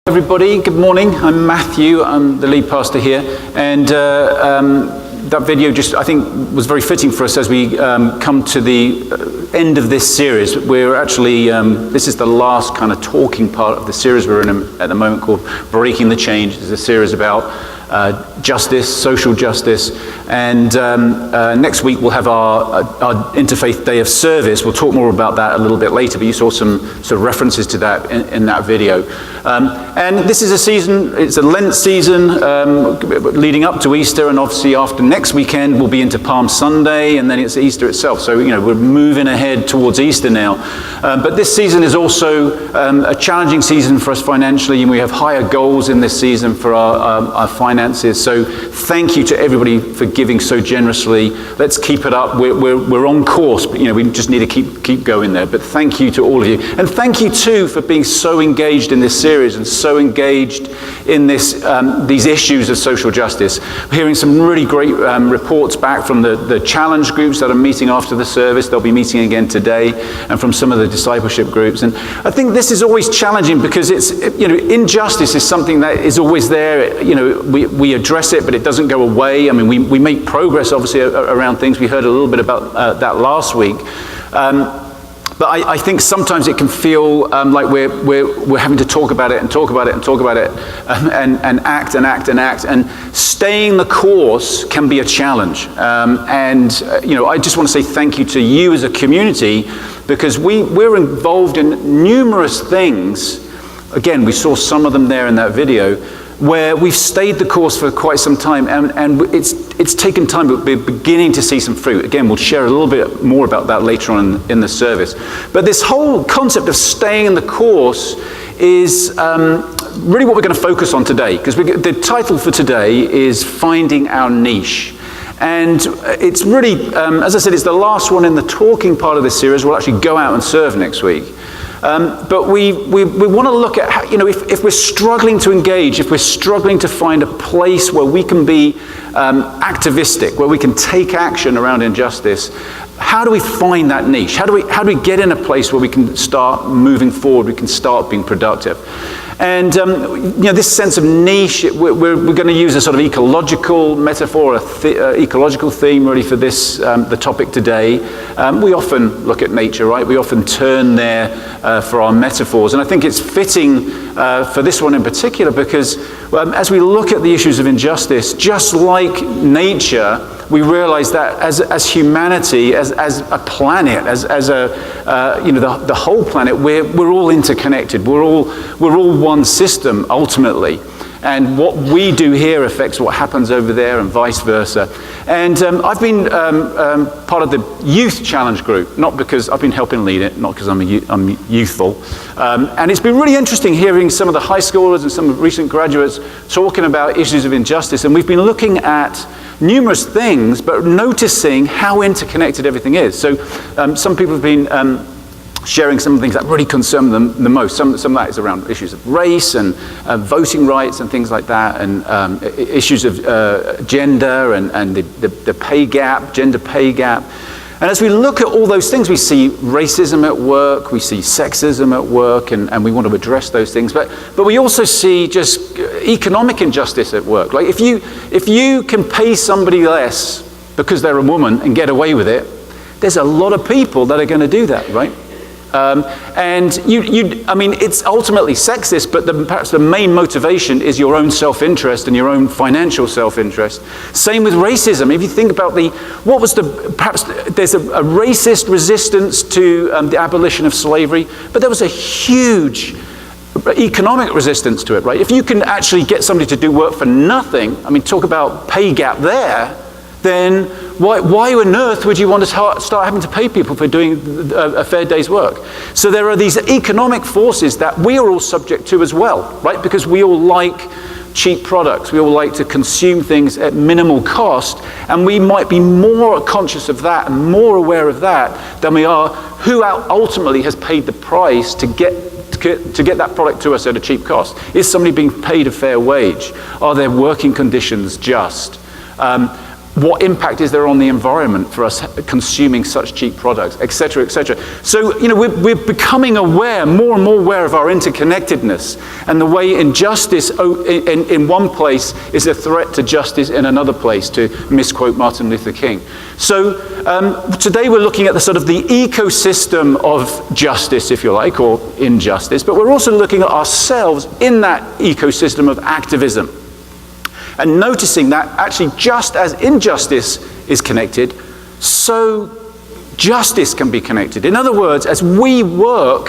Everybody, good morning. I'm Matthew. I'm the lead pastor here, and that video I think was very fitting for us as we come to the end of this series. We're actually, this is the last kind of talking part of the series we're in at the moment, called Breaking the Change. It's a series about justice, social justice, and next week we'll have our Interfaith Day of Service. We'll talk more about that a little bit later, but you saw some sort of references to that in that video. And this is a season, it's a Lent season leading up to Easter, and obviously after next weekend we'll be into Palm Sunday, and then it's Easter itself. So, you know, we're moving ahead towards Easter now. But this season is also a challenging season for us financially, and we have higher goals in this season for our finances. So thank you to everybody for giving so generously. Let's keep it up. We're on course, but, you know, we just need to keep going there. But thank you to all of you. And thank you too for being so engaged in this series and so engaged in these issues of social justice. We're hearing some really great reports back from the challenge groups that are meeting after the service. They'll be meeting again today, and from some of the discipleship groups. And I think this is always challenging because injustice is something that is always there. You know, we address it, but it doesn't go away. I mean, we make progress, obviously, around things. We heard a little bit about that last week. But I think sometimes it can feel like we're having to talk about it and talk about it and talk about it and act and act and act. And staying the course can be a challenge. I just want to say thank you to you as a community, because we're involved in numerous things. Again, we saw some of them there in that video, where we've stayed the course for quite some time, and it's taken time, but we're beginning to see some fruit. Again, we'll share a little bit more about that later on in the service. But this whole concept of staying in the course is really what we're going to focus on today, because the title for today is Finding Our Niche. And it's really, as I said, it's the last one in the talking part of this series. We'll actually go out and serve next week. But we want to look at how, if we're struggling to engage, if we're struggling to find a place where we can be activistic, where we can take action around injustice, how do we find that niche? How do we get in a place where we can start moving forward, we can start being productive? And this sense of niche, we're going to use a sort of ecological metaphor, ecological theme really for this, the topic today. We often look at nature, right? We often turn there for our metaphors. And I think it's fitting for this one in particular, because as we look at the issues of injustice, just like nature, we realize that as humanity, as a planet, as the whole planet, we're all interconnected. We're all one system ultimately, and what we do here affects what happens over there, and vice versa. And I've been part of the youth challenge group, not because I've been helping lead it, not because I'm youthful. And it's been really interesting hearing some of the high schoolers and some recent graduates talking about issues of injustice. And we've been looking at numerous things, but noticing how interconnected everything is. So some people have been sharing some of the things that really concern them the most. Some of that is around issues of race and voting rights and things like that, and issues of gender and the pay gap, gender pay gap. And as we look at all those things, we see racism at work, we see sexism at work, and we want to address those things. But we also see just economic injustice at work. Like if you can pay somebody less because they're a woman and get away with it, there's a lot of people that are going to do that, right? It's ultimately sexist, but perhaps the main motivation is your own self-interest and your own financial self-interest. Same with racism. If you think about perhaps there's a racist resistance to the abolition of slavery, but there was a huge economic resistance to it, right? If you can actually get somebody to do work for nothing, talk about pay gap there, then why on earth would you want to start having to pay people for doing a fair day's work? So there are these economic forces that we are all subject to as well, right? Because we all like cheap products. We all like to consume things at minimal cost, and we might be more conscious of that and more aware of that than we are who ultimately has paid the price to get that product to us at a cheap cost. Is somebody being paid a fair wage? Are their working conditions just? What impact is there on the environment for us consuming such cheap products, et cetera, et cetera. So, we're becoming aware, more and more aware of our interconnectedness and the way injustice in one place is a threat to justice in another place, to misquote Martin Luther King. So today we're looking at the sort of the ecosystem of justice, if you like, or injustice, but we're also looking at ourselves in that ecosystem of activism. And noticing that actually just as injustice is connected, so justice can be connected. In other words, as we work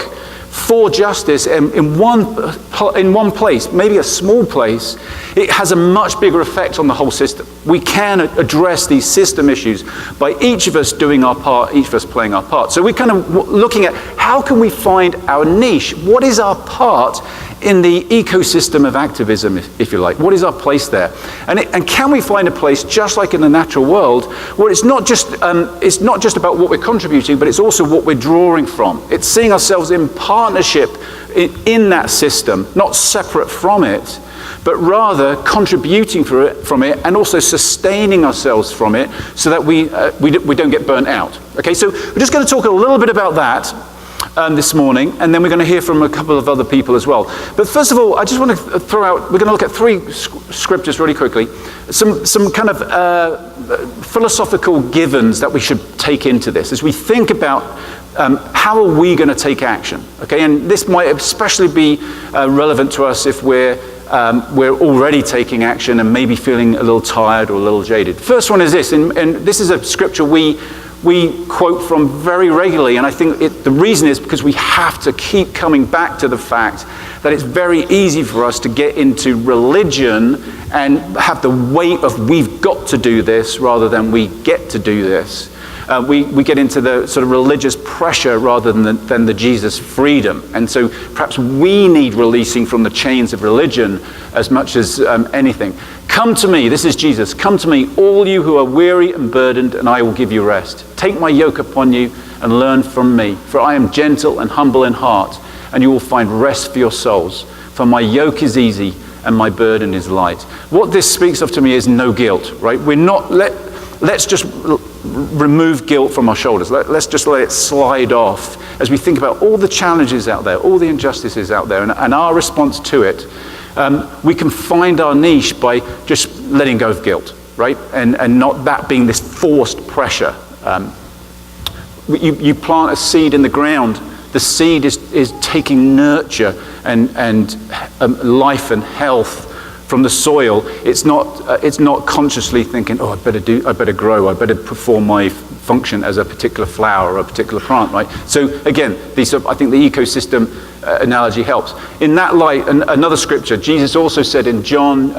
for justice in one place, maybe a small place, it has a much bigger effect on the whole system. We can address these system issues by each of us doing our part, each of us playing our part. So we're kind of looking at how can we find our niche? What is our part in the ecosystem of activism, if you like? What is our place there? And can we find a place, just like in the natural world, where it's not just about what we're contributing, but it's also what we're drawing from. It's seeing ourselves in partnership in that system, not separate from it, but rather contributing from it and also sustaining ourselves from it so that we don't get burnt out. Okay, so we're just going to talk a little bit about that this morning, and then we're going to hear from a couple of other people as well. But first of all, I just want to throw out, we're going to look at three scriptures really quickly, some kind of philosophical givens that we should take into this as we think about how are we going to take action, okay? And this might especially be relevant to us if we're already taking action and maybe feeling a little tired or a little jaded. First one is this, and this is a scripture we quote from very regularly, and I think the reason is because we have to keep coming back to the fact that it's very easy for us to get into religion and have the weight of we've got to do this rather than we get to do this. We get into the sort of religious pressure rather than the Jesus freedom. And so perhaps we need releasing from the chains of religion as much as anything. Come to me, this is Jesus, come to me, all you who are weary and burdened, and I will give you rest. Take my yoke upon you and learn from me, for I am gentle and humble in heart, and you will find rest for your souls. For my yoke is easy and my burden is light. What this speaks of to me is no guilt, right? We're not, let's just remove guilt from our shoulders. Let's just let it slide off as we think about all the challenges out there, all the injustices out there, and our response to it. We can find our niche by just letting go of guilt, right? And not that being this forced pressure. You plant a seed in the ground, the seed is taking nurture and life and health from the soil. It's not consciously thinking, oh, I better grow, I better perform my function as a particular flower or a particular plant, right? So again, I think the ecosystem analogy helps. In that light, another scripture, Jesus also said in John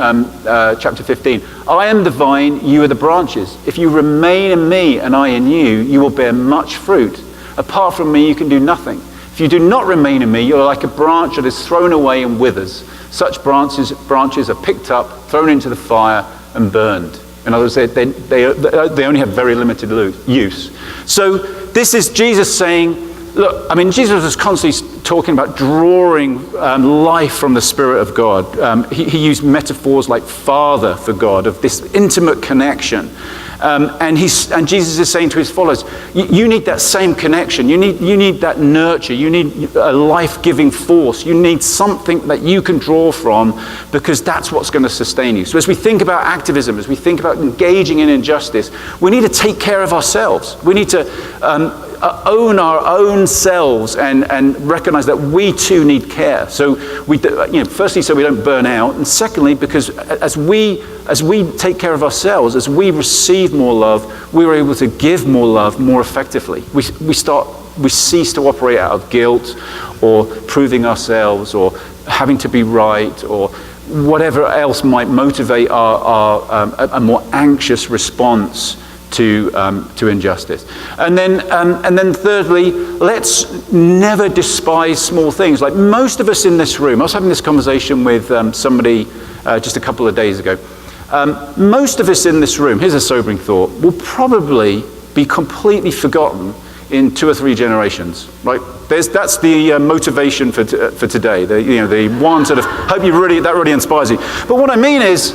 chapter 15, I am the vine, you are the branches. If you remain in me and I in you, you will bear much fruit. Apart from me, you can do nothing. If you do not remain in me, you're like a branch that is thrown away and withers. Such branches are picked up, thrown into the fire, and burned. In other words, they only have very limited use. So this is Jesus saying, look, I mean, Jesus was constantly talking about drawing life from the Spirit of God. He used metaphors like Father for God, of this intimate connection. And Jesus is saying to his followers, you need that same connection. You need that nurture. You need a life-giving force. You need something that you can draw from, because that's what's going to sustain you. So as we think about activism, as we think about engaging in injustice, we need to take care of ourselves. We need to own our own selves and recognize that we too need care. So firstly, so we don't burn out, and secondly, because as we take care of ourselves, as we receive more love, we are able to give more love more effectively. We cease to operate out of guilt or proving ourselves or having to be right or whatever else might motivate a more anxious response to injustice. And then thirdly, let's never despise small things. Like most of us in this room, I was having this conversation with somebody just a couple of days ago. Most of us in this room, here's a sobering thought, will probably be completely forgotten in 2 or 3 generations, right? That's the motivation for today. The one sort of, hope that really inspires you. But what I mean is,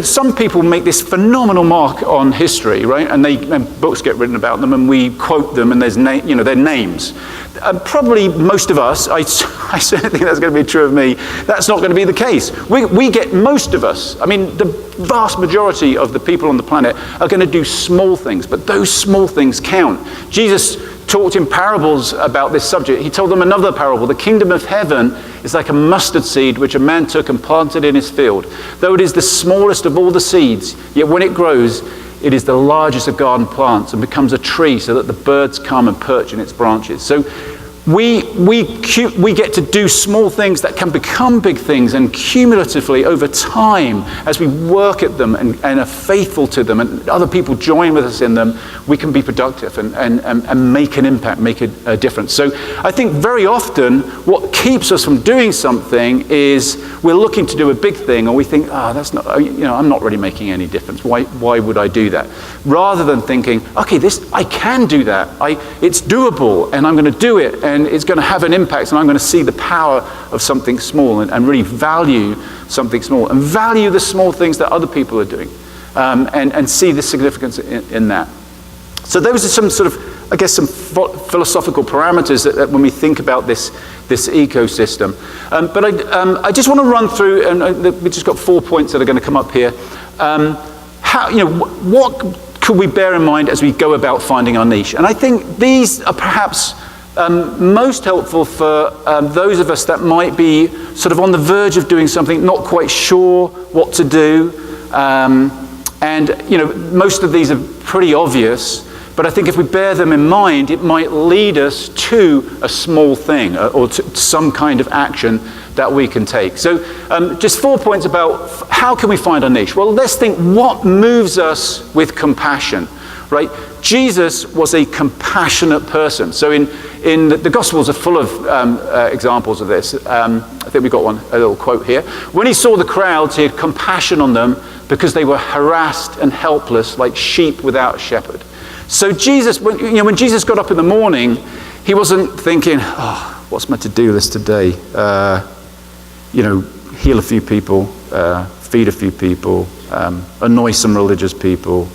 some people make this phenomenal mark on history, right? And books get written about them, and we quote them, and there's their names. Probably most of us, I certainly think that's going to be true of me, that's not going to be the case. We get, most of us, I mean, the vast majority of the people on the planet are going to do small things, but those small things count. Jesus talked in parables about this subject. He told them another parable. The kingdom of heaven is like a mustard seed which a man took and planted in his field. Though it is the smallest of all the seeds, yet when it grows, it is the largest of garden plants and becomes a tree so that the birds come and perch in its branches. So we get to do small things that can become big things, and cumulatively over time, as we work at them and are faithful to them, and other people join with us in them, we can be productive and make an impact, make a difference. So I think very often what keeps us from doing something is we're looking to do a big thing, or we think, that's not, I'm not really making any difference. Why would I do that? Rather than thinking, okay, I can do that. It's doable, and I'm going to do it. And it's going to have an impact, and I'm going to see the power of something small and really value something small and value the small things that other people are doing, and see the significance in that. So those are some sort of, I guess, some philosophical parameters that when we think about this ecosystem. But I just want to run through, and we've just got 4 points that are going to come up here. What could we bear in mind as we go about finding our niche? And I think these are perhaps most helpful for those of us that might be sort of on the verge of doing something, not quite sure what to do. Most of these are pretty obvious, but I think if we bear them in mind, it might lead us to a small thing or to some kind of action that we can take. So just 4 points about how can we find our niche? Well, let's think, what moves us with compassion, right? Jesus was a compassionate person. So in the Gospels are full of examples of this. I think we've got a little quote here. When he saw the crowds, he had compassion on them because they were harassed and helpless like sheep without a shepherd. So Jesus, when Jesus got up in the morning, he wasn't thinking, what's my to-do list today? Heal a few people, feed a few people, annoy some religious people.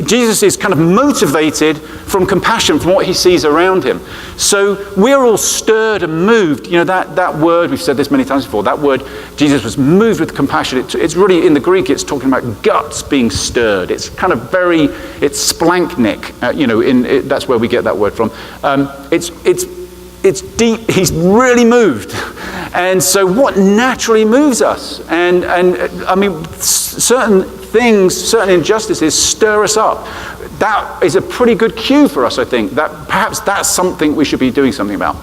Jesus is kind of motivated from compassion, from what he sees around him. So we're all stirred and moved. That word, we've said this many times before, that word, Jesus was moved with compassion. It's really, in the Greek, it's talking about guts being stirred. It's kind of it's splanknik, that's where we get that word from. It's deep, he's really moved. And so what naturally moves us? And I mean, certain things, certain injustices stir us up. That is a pretty good cue for us, I think, that perhaps that's something we should be doing something about.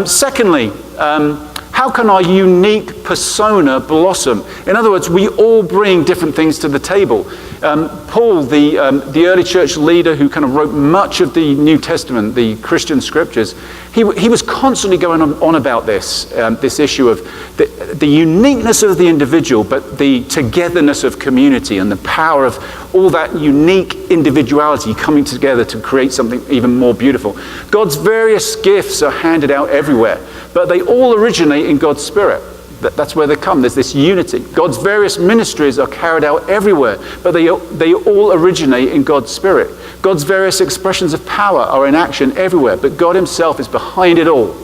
Secondly, how can our unique persona blossom? In other words, we all bring different things to the table. Paul, the early church leader who kind of wrote much of the New Testament, the Christian scriptures, he was constantly going on about this issue of the uniqueness of the individual, but the togetherness of community and the power of all that unique individuality coming together to create something even more beautiful. God's various gifts are handed out everywhere, but they all originate in God's Spirit. That's where they come. There's this unity. God's various ministries are carried out everywhere, but they all originate in God's Spirit. God's various expressions of power are in action everywhere, but God himself is behind it all.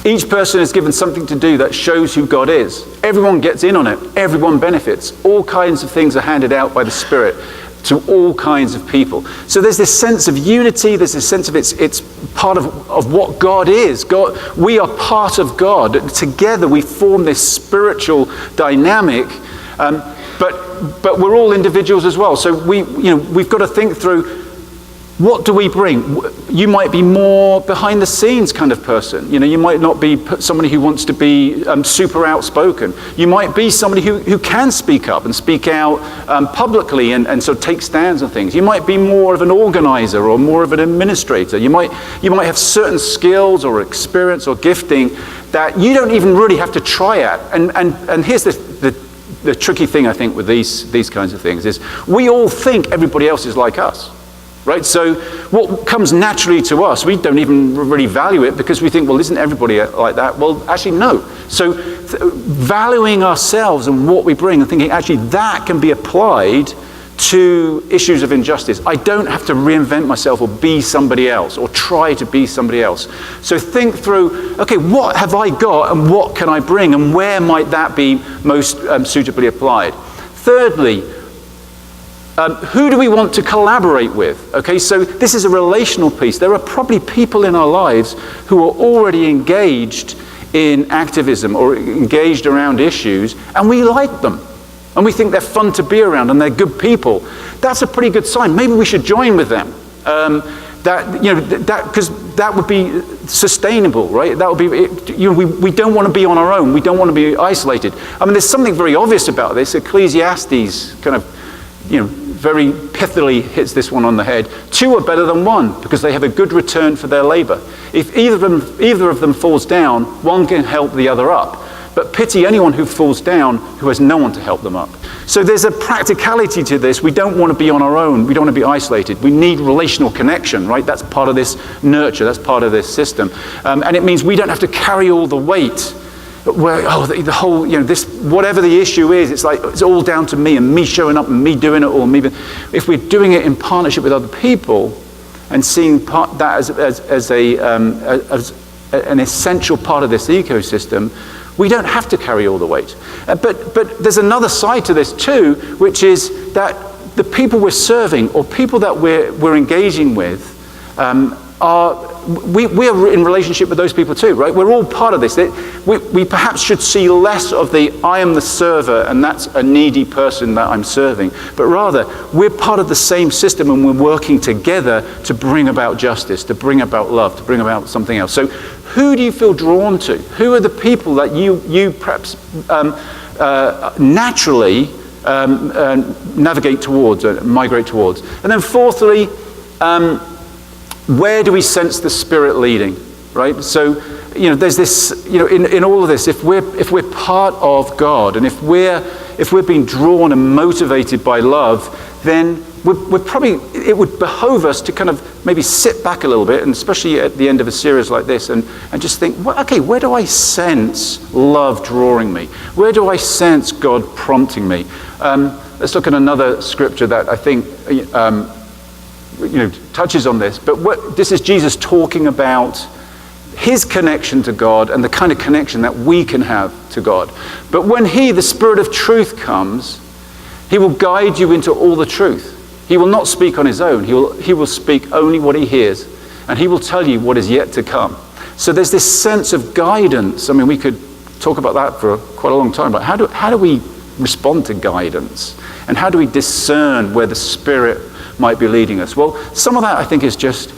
Each person is given something to do that shows who God is. Everyone gets in on it. Everyone benefits. All kinds of things are handed out by the Spirit to all kinds of people. So there's this sense of unity, there's this sense of it's part of what God is. We are part of God. Together we form this spiritual dynamic, but we're all individuals as well. So we've got to think through, what do we bring? You might be more behind the scenes kind of person. You might not be somebody who wants to be super outspoken. You might be somebody who can speak up and speak out publicly and sort of take stands on things. You might be more of an organizer or more of an administrator. You might have certain skills or experience or gifting that you don't even really have to try at. And here's the tricky thing, I think, with these kinds of things is we all think everybody else is like us. right? So what comes naturally to us, we don't even really value it because we think, well, isn't everybody like that? Well, actually, no. So valuing ourselves and what we bring and thinking, actually, that can be applied to issues of injustice. I don't have to reinvent myself or be somebody else or try to be somebody else. So think through, okay, what have I got and what can I bring and where might that be most suitably applied? Thirdly, who do we want to collaborate with? Okay, so this is a relational piece. There are probably people in our lives who are already engaged in activism or engaged around issues, and we like them. And we think they're fun to be around and they're good people. That's a pretty good sign. Maybe we should join with them. Because that would be sustainable, right? That would be, we don't want to be on our own. We don't want to be isolated. I mean, there's something very obvious about this. Ecclesiastes kind of, very pithily hits this one on the head. Two are better than one because they have a good return for their labor. If either of them falls down, one can help the other up. But pity anyone who falls down who has no one to help them up. So there's a practicality to this. We don't want to be on our own. We don't want to be isolated. We need relational connection, right? That's part of this nurture. That's part of this system. And it means we don't have to carry all the weight. Where, the whole, this, whatever the issue is, it's like, it's all down to me and me showing up and me doing it all. If we're doing it in partnership with other people and seeing that as an essential part of this ecosystem, we don't have to carry all the weight. But there's another side to this too, which is that the people we're serving or people that we're engaging with we're in relationship with those people too, right? We're all part of this. We perhaps should see less of I am the server and that's a needy person that I'm serving, but rather we're part of the same system and we're working together to bring about justice, to bring about love, to bring about something else. So who do you feel drawn to? Who are the people that you perhaps naturally navigate towards, migrate towards? And then fourthly, where do we sense the Spirit leading, right? So, there's this, in all of this, if we're part of God and if we're being drawn and motivated by love, then we're probably, it would behove us to kind of maybe sit back a little bit, and especially at the end of a series like this, and just think, well, okay, where do I sense love drawing me? Where do I sense God prompting me? Let's look at another scripture that I think touches on this, but this is Jesus talking about his connection to God and the kind of connection that we can have to God. But when the Spirit of truth comes, he will guide you into all the truth. He will not speak on his own. He will speak only what he hears, and he will tell you what is yet to come. So there's this sense of guidance. I mean, we could talk about that for quite a long time, but how do we respond to guidance? And how do we discern where the Spirit might be leading us? Well, some of that I think is just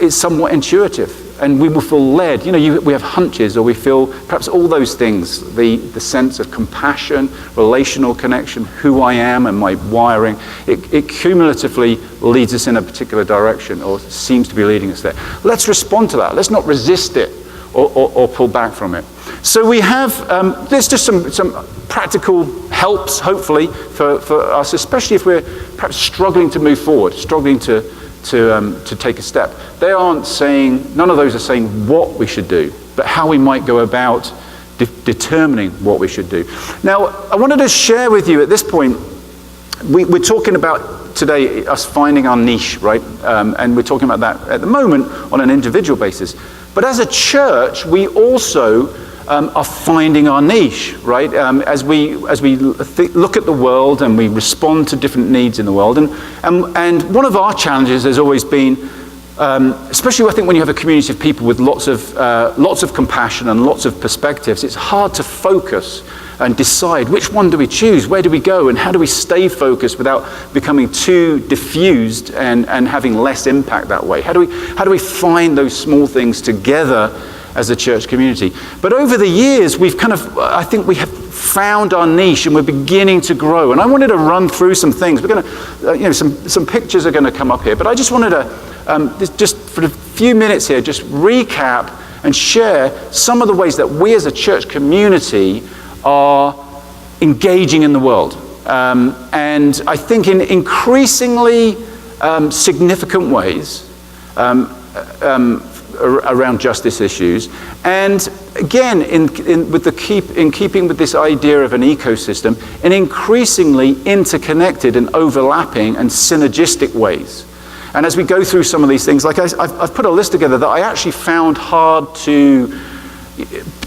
is somewhat intuitive, and we will feel led. We have hunches, or we feel perhaps all those things, the sense of compassion, relational connection, who I am and my wiring. It cumulatively leads us in a particular direction, or seems to be leading us there. Let's respond to that. Let's not resist it or pull back from it. So we have, there's just some practical helps, hopefully, for us, especially if we're perhaps struggling to move forward, struggling to take a step. None of those are saying what we should do, but how we might go about determining what we should do. Now, I wanted to share with you at this point, we're talking about today us finding our niche, right? And we're talking about that at the moment on an individual basis. But as a church, we also are finding our niche, right? As we look at the world and we respond to different needs in the world, and one of our challenges has always been, especially I think when you have a community of people with lots of compassion and lots of perspectives, it's hard to focus and decide which one do we choose, where do we go, and how do we stay focused without becoming too diffused and having less impact that way? How do we find those small things together as a church community? But over the years, I think we have found our niche and we're beginning to grow. And I wanted to run through some things. We're going to, some pictures are going to come up here, but I just wanted to, just for a few minutes here, just recap and share some of the ways that we as a church community are engaging in the world. And I think in increasingly significant ways around justice issues. And again, in keeping with this idea of an ecosystem, in increasingly interconnected and overlapping and synergistic ways. And as we go through some of these things, like I've put a list together that I actually found hard to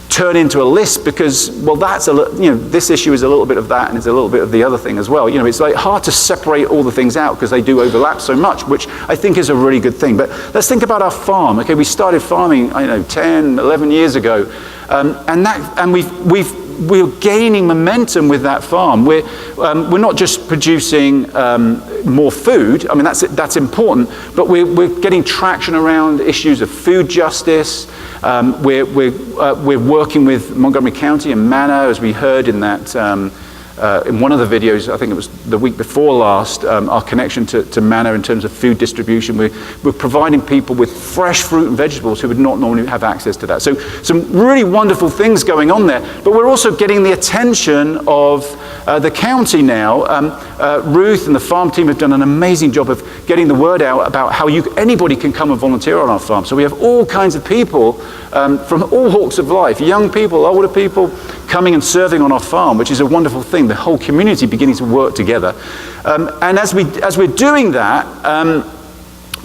turn into a list because, well, this issue is a little bit of that and it's a little bit of the other thing as well. It's like hard to separate all the things out because they do overlap so much, which I think is a really good thing. But let's think about our farm. Okay, we started farming, 10, 11 years ago, and we're gaining momentum with that farm. We're not just producing more food. I mean, that's important, but we're getting traction around issues of food justice. We're working with Montgomery County and Manor, as we heard in that in one of the videos. I think it was the week before last. Our connection to Manor in terms of food distribution. We're providing people with fresh fruit and vegetables who would not normally have access to that. So some really wonderful things going on there. But we're also getting the attention of the county now. Ruth and the farm team have done an amazing job of getting the word out about how anybody can come and volunteer on our farm. So we have all kinds of people from all walks of life, young people, older people, coming and serving on our farm, which is a wonderful thing. The whole community beginning to work together. And as we're doing that,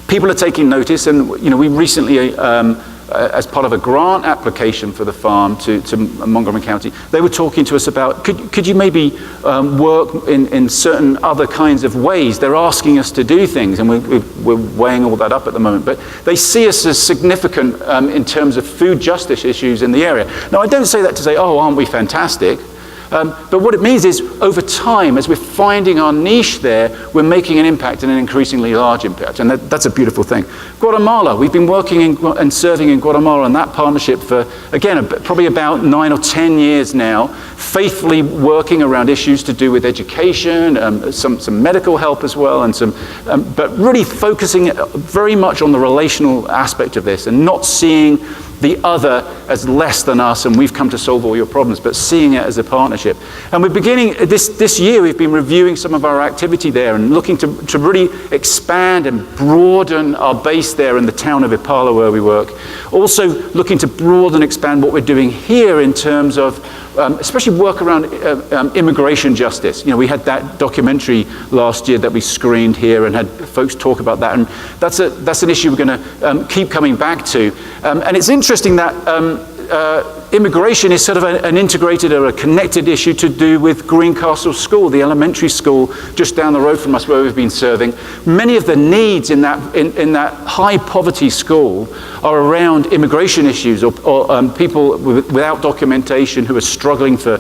people are taking notice. And we recently, as part of a grant application for the farm to Montgomery County, they were talking to us about, could you maybe work in certain other kinds of ways? They're asking us to do things, and we're weighing all that up at the moment. But they see us as significant in terms of food justice issues in the area. Now, I don't say that to say, oh, aren't we fantastic? But what it means is, over time, as we're finding our niche there, we're making an impact, and an increasingly large impact. And that's a beautiful thing. Guatemala, we've been working and serving in Guatemala on that partnership for, again, probably about 9 or 10 years now, faithfully working around issues to do with education, some medical help as well, and but really focusing very much on the relational aspect of this, and not seeing the other as less than us and we've come to solve all your problems, but seeing it as a partnership. And we're beginning, this year we've been reviewing some of our activity there and looking to really expand and broaden our base there in the town of Ipala where we work. Also looking to broaden and expand what we're doing here in terms of especially work around immigration justice. We had that documentary last year that we screened here and had folks talk about that, and that's an issue we're going to keep coming back to. And it's interesting that immigration is sort of an integrated or a connected issue to do with Greencastle School, the elementary school just down the road from us where we've been serving. Many of the needs in that high poverty school are around immigration issues or people without documentation who are struggling for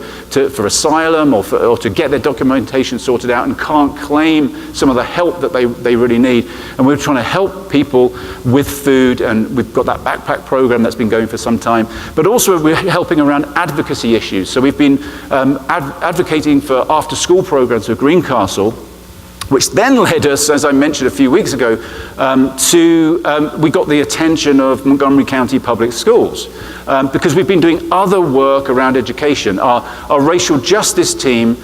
asylum or to get their documentation sorted out and can't claim some of the help that they really need. And we're trying to help people with food, and we've got that backpack program that's been going for some time. But also we're helping around advocacy issues. So we've been advocating for after-school programs with Greencastle, which then led us, as I mentioned a few weeks ago, we got the attention of Montgomery County Public Schools because we've been doing other work around education. Our racial justice team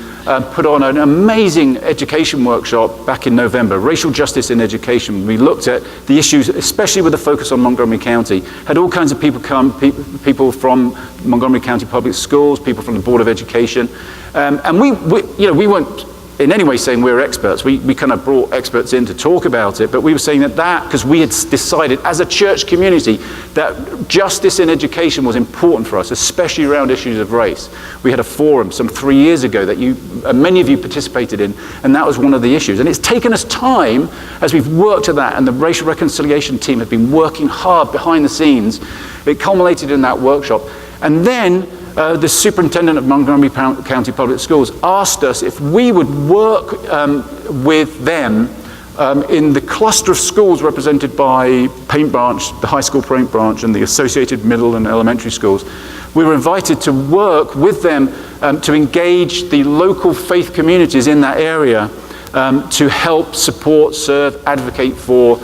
put on an amazing education workshop back in November, Racial Justice in Education. We looked at the issues, especially with a focus on Montgomery County. Had all kinds of people come, people from Montgomery County Public Schools, people from the Board of Education. And we weren't in any way saying we're experts. We kind of brought experts in to talk about it, but we were saying that because we had decided as a church community that justice in education was important for us, especially around issues of race. We had a forum some 3 years ago that many of you participated in, and that was one of the issues. And it's taken us time as we've worked at that, and the racial reconciliation team have been working hard behind the scenes. It culminated in that workshop. And then the superintendent of Montgomery County Public Schools asked us if we would work with them in the cluster of schools represented by Paint Branch, the high school Paint Branch, and the associated middle and elementary schools. We were invited to work with them to engage the local faith communities in that area to help support, serve, advocate for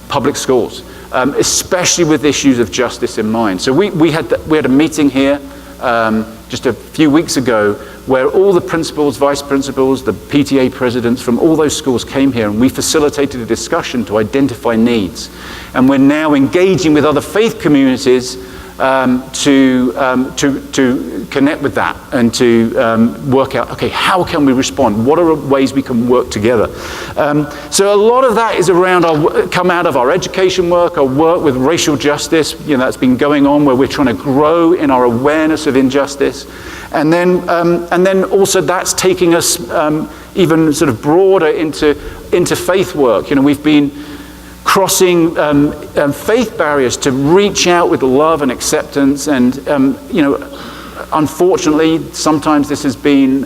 public schools. Especially with issues of justice in mind. So we had a meeting here just a few weeks ago, where all the principals, vice principals, the PTA presidents from all those schools came here, and we facilitated a discussion to identify needs. And we're now engaging with other faith communities to connect with that and to work out, okay, how can we respond? What are ways we can work together? So a lot of that is come out of our education work, our work with racial justice, that's been going on, where we're trying to grow in our awareness of injustice. And then also that's taking us even sort of broader into faith work. We've been crossing faith barriers to reach out with love and acceptance, and unfortunately sometimes this has been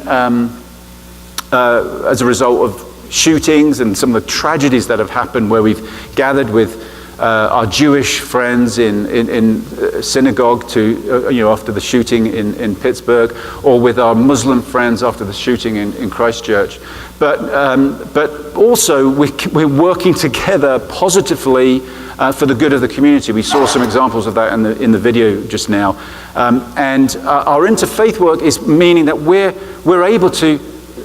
as a result of shootings and some of the tragedies that have happened, where we've gathered with our Jewish friends in synagogue after the shooting in Pittsburgh, or with our Muslim friends after the shooting in Christchurch. But also we're working together positively for the good of the community. We saw some examples of that in the video just now. And our interfaith work is meaning that we're able to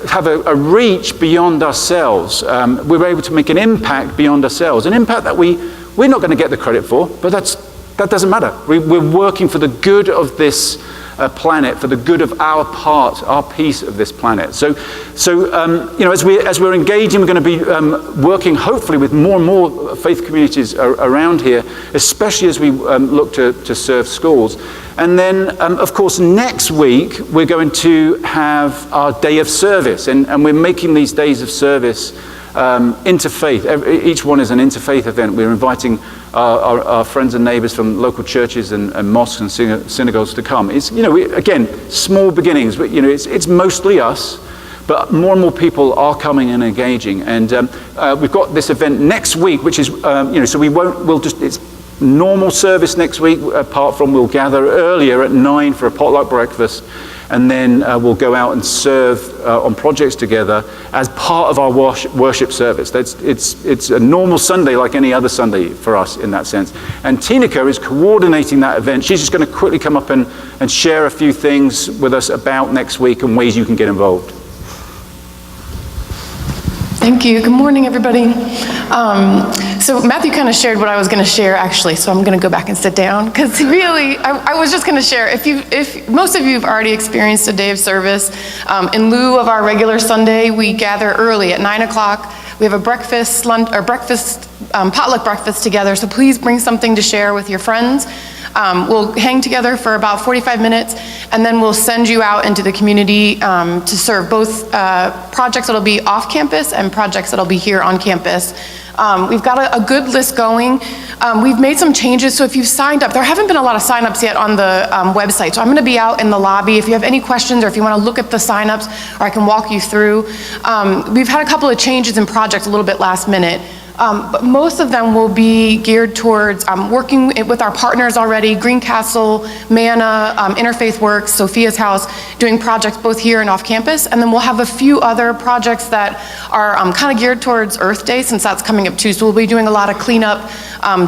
have a reach beyond ourselves. We're able to make an impact beyond ourselves, an impact that we're not going to get the credit for, but that doesn't matter. We're working for the good of this planet, for the good of our piece of this planet. So as we're engaging, we're going to be working hopefully with more and more faith communities around here, especially as we look to serve schools. And then, of course, next week we're going to have our day of service, and we're making these days of service interfaith. Each one is an interfaith event. We're inviting our friends and neighbors from local churches and mosques and synagogues to come. It's, again, small beginnings, but it's mostly us, but more and more people are coming and engaging. And we've got this event next week, which is, so it's normal service next week, apart from we'll gather earlier at 9 for a potluck breakfast, and then we'll go out and serve on projects together as part of our worship service. It's a normal Sunday like any other Sunday for us in that sense. And Tinica is coordinating that event. She's just going to quickly come up and share a few things with us about next week and ways you can get involved. Thank you. Good morning, everybody. So Matthew kind of shared what I was going to share, actually, so I'm going to go back and sit down, because really, I was just going to share, if most of you have already experienced a day of service, in lieu of our regular Sunday, we gather early at 9 o'clock. We have a potluck breakfast together, so please bring something to share with your friends. We'll hang together for about 45 minutes, and then we'll send you out into the community to serve both projects that'll be off campus and projects that'll be here on campus. We've got a good list going. We've made some changes, so if you've signed up, there haven't been a lot of sign-ups yet on the website, so I'm gonna be out in the lobby. If you have any questions, or if you wanna look at the sign-ups, or I can walk you through. We've had a couple of changes in projects a little bit last minute. But most of them will be geared towards working with our partners already, Greencastle, Manna, Interfaith Works, Sophia's House, doing projects both here and off campus. And then we'll have a few other projects that are kind of geared towards Earth Day, since that's coming up too. So we'll be doing a lot of cleanup,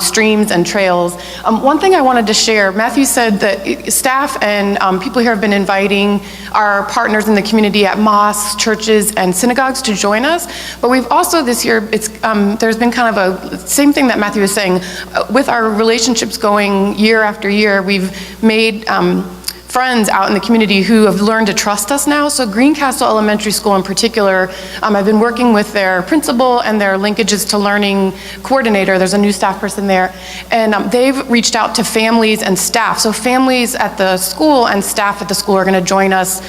streams and trails. One thing I wanted to share, Matthew said that staff and people here have been inviting our partners in the community at mosques, churches, and synagogues to join us. But we've also this year, there's been kind of a same thing that Matthew was saying, with our relationships going year after year, we've made friends out in the community who have learned to trust us now. So Greencastle Elementary School in particular, I've been working with their principal and their linkages to learning coordinator. There's a new staff person there. And they've reached out to families and staff. So families at the school and staff at the school are gonna join us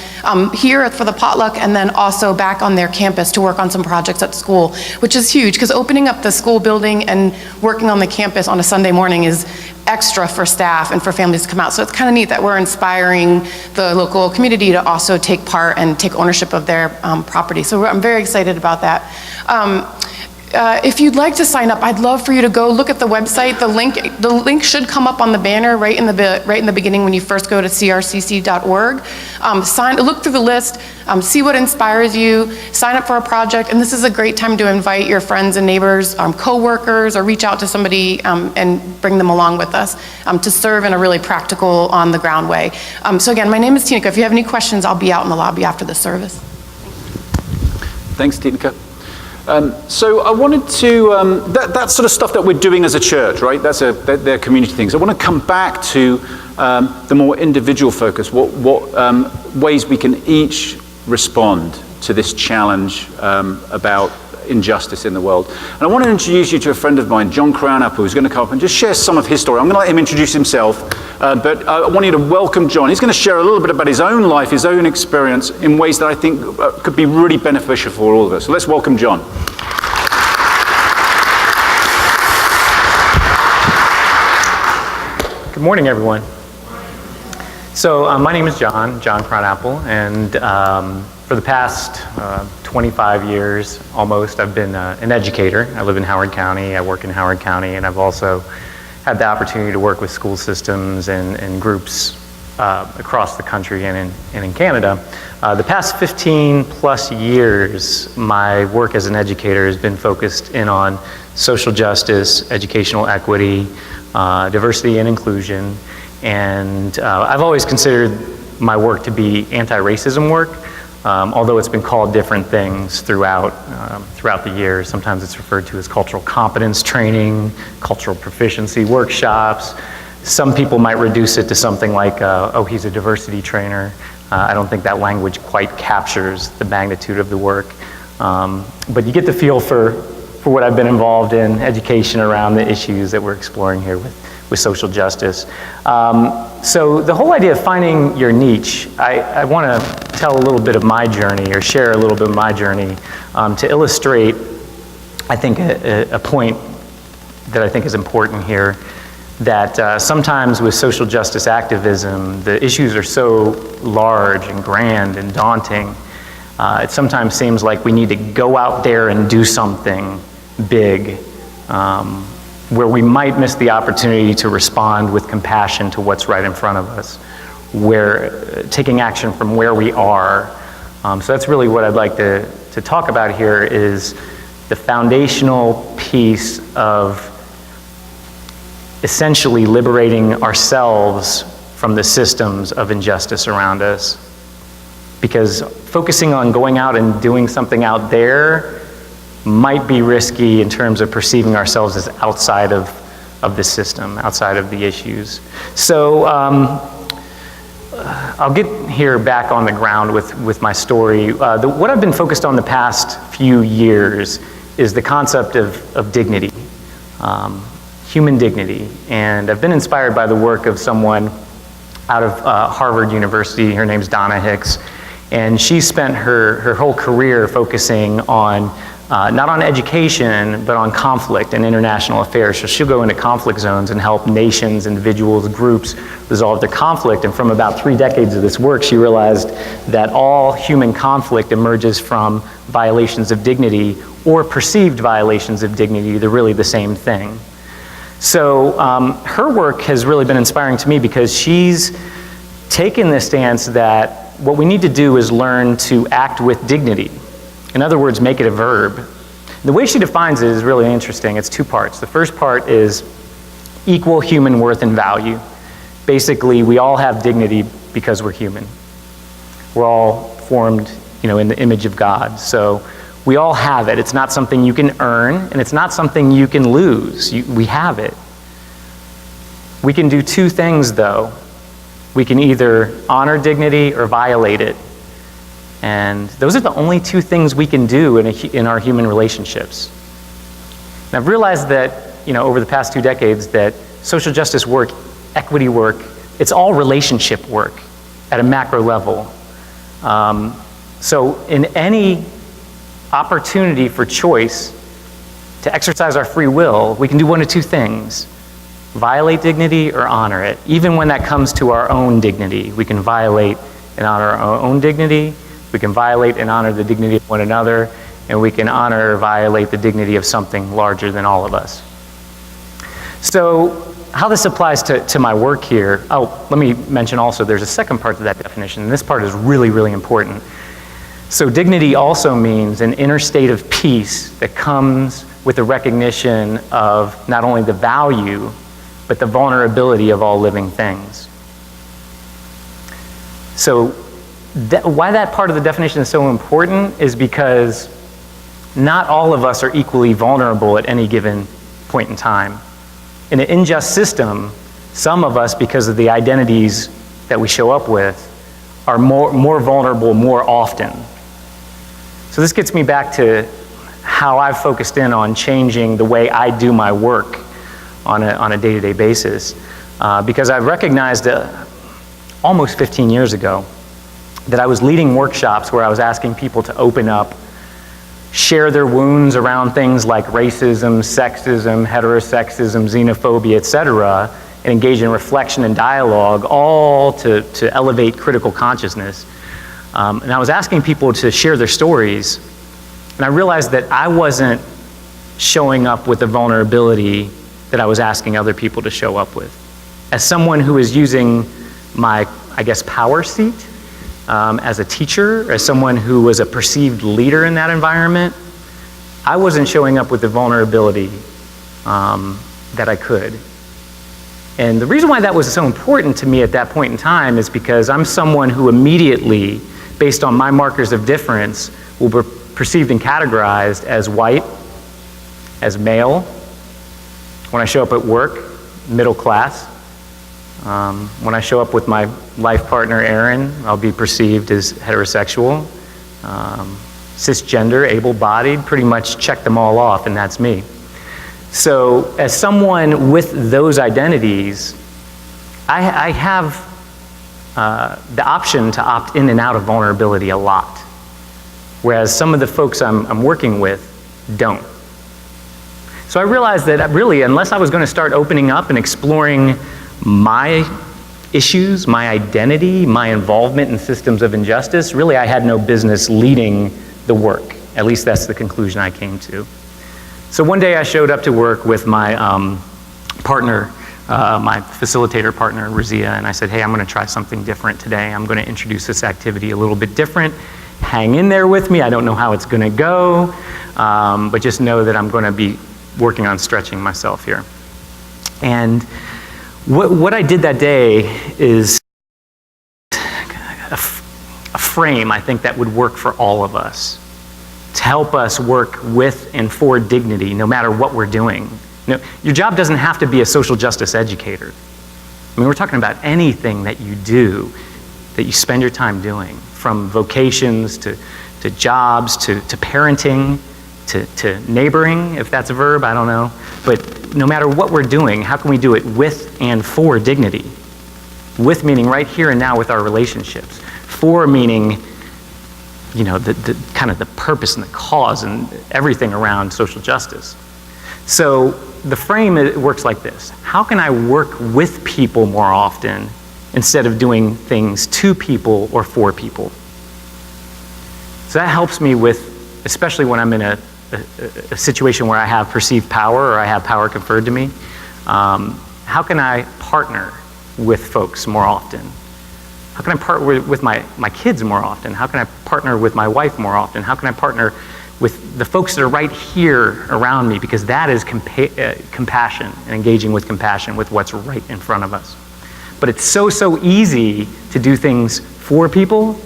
here for the potluck, and then also back on their campus to work on some projects at school, which is huge, because opening up the school building and working on the campus on a Sunday morning is extra for staff and for families to come out. So it's kind of neat that we're inspiring the local community to also take part and take ownership of their property. So I'm very excited about that. If you'd like to sign up, I'd love for you to go look at the website. The link should come up on the banner right in the beginning when you first go to crcc.org. Look through the list, see what inspires you, sign up for a project, and this is a great time to invite your friends and neighbors, co-workers, or reach out to somebody and bring them along with us to serve in a really practical, on-the-ground way. So again, my name is Tinika. If you have any questions, I'll be out in the lobby after the service. Thanks, Tinika. So I wanted to, that sort of stuff that we're doing as a church, right? They're community things. I want to come back to the more individual focus, what ways we can each respond to this challenge about injustice in the world. And I want to introduce you to a friend of mine, John Crownapple, who's going to come up and just share some of his story. I'm going to let him introduce himself, but I want you to welcome John. He's going to share a little bit about his own life, his own experience in ways that I think could be really beneficial for all of us. So let's welcome John. Good morning, everyone. So my name is John Crownapple, and for the past 25 years, almost, I've been an educator. I live in Howard County, I work in Howard County, and I've also had the opportunity to work with school systems and groups across the country and in Canada. The past 15 plus years, my work as an educator has been focused in on social justice, educational equity, diversity and inclusion, and I've always considered my work to be anti-racism work. Although it's been called different things throughout the years. Sometimes it's referred to as cultural competence training, cultural proficiency workshops. Some people might reduce it to something like, oh, he's a diversity trainer. I don't think that language quite captures the magnitude of the work. But you get the feel for what I've been involved in education around the issues that we're exploring here with social justice. So the whole idea of finding your niche, I want to tell a little bit of my journey, or share a little bit of my journey, to illustrate, I think, a point that I think is important here, that sometimes with social justice activism, the issues are so large and grand and daunting, it sometimes seems like we need to go out there and do something big, where we might miss the opportunity to respond with compassion to what's right in front of us, where taking action from where we are. So that's really what I'd like to talk about here, is the foundational piece of essentially liberating ourselves from the systems of injustice around us. Because focusing on going out and doing something out there might be risky in terms of perceiving ourselves as outside of the system, outside of the issues. So I'll get here back on the ground with my story. What I've been focused on the past few years is the concept of dignity, human dignity. And I've been inspired by the work of someone out of Harvard University. Her name's Donna Hicks. And she spent her whole career focusing on not on education, but on conflict and international affairs. So she'll go into conflict zones and help nations, individuals, groups resolve their conflict. And from about 3 decades of this work, she realized that all human conflict emerges from violations of dignity or perceived violations of dignity. They're really the same thing. So her work has really been inspiring to me, because she's taken the stance that what we need to do is learn to act with dignity. In other words, make it a verb. The way she defines it is really interesting. It's 2 parts. The first part is equal human worth and value. Basically, we all have dignity because we're human. We're all formed, in the image of God. So we all have it. It's not something you can earn, and it's not something you can lose. We have it. We can do 2 things, though. We can either honor dignity or violate it. And those are the only 2 things we can do in our human relationships. And I've realized that, over the past 2 decades, that social justice work, equity work, it's all relationship work at a macro level. So in any opportunity for choice to exercise our free will, we can do 1 of 2 things: violate dignity or honor it. Even when that comes to our own dignity, we can violate and honor our own dignity. We can violate and honor the dignity of one another. and we can honor or violate the dignity of something larger than all of us. So how this applies to my work here, oh, let me mention also there's a second part to that definition, and this part is really, really important. So dignity also means an inner state of peace that comes with the recognition of not only the value, but the vulnerability of all living things. So why that part of the definition is so important is because not all of us are equally vulnerable at any given point in time. In an unjust system, some of us, because of the identities that we show up with, are more vulnerable more often. So this gets me back to how I've focused in on changing the way I do my work on a day-to-day basis. Because I recognized almost 15 years ago that I was leading workshops where I was asking people to open up, share their wounds around things like racism, sexism, heterosexism, xenophobia, etc., and engage in reflection and dialogue, all to elevate critical consciousness. And I was asking people to share their stories, and I realized that I wasn't showing up with the vulnerability that I was asking other people to show up with. As someone who is using my, I guess, power seat as a teacher, as someone who was a perceived leader in that environment, I wasn't showing up with the vulnerability that I could. And the reason why that was so important to me at that point in time is because I'm someone who immediately, based on my markers of difference, will be perceived and categorized as white, as male. When I show up at work, middle class. When I show up with my life partner, Aaron, I'll be perceived as heterosexual, cisgender, able-bodied, pretty much check them all off, and that's me. So as someone with those identities, I have the option to opt in and out of vulnerability a lot, whereas some of the folks I'm working with don't. So I realized that really, unless I was going to start opening up and exploring my issues, my identity, my involvement in systems of injustice, really I had no business leading the work. At least that's the conclusion I came to. So one day I showed up to work with my partner, my facilitator partner, Razia, and I said, hey, I'm going to try something different today. I'm going to introduce this activity a little bit different. Hang in there with me. I don't know how it's going to go, but just know that I'm going to be working on stretching myself here. And what I did that day is a frame, I think, that would work for all of us, to help us work with and for dignity, no matter what we're doing. You know, your job doesn't have to be a social justice educator. I mean, we're talking about anything that you do, that you spend your time doing, from vocations to jobs to parenting to neighboring, if that's a verb, I don't know. But no matter what we're doing, how can we do it with and for dignity? With meaning right here and now with our relationships. For meaning, you know, the kind of the purpose and the cause and everything around social justice. So the frame, it works like this. How can I work with people more often instead of doing things to people or for people? So that helps me with, especially when I'm in a situation where I have perceived power or I have power conferred to me, how can I partner with folks more often? How can I partner with my kids more often? How can I partner with my wife more often? How can I partner with the folks that are right here around me? Because that is compassion and engaging with compassion with what's right in front of us. But it's so easy to do things for people,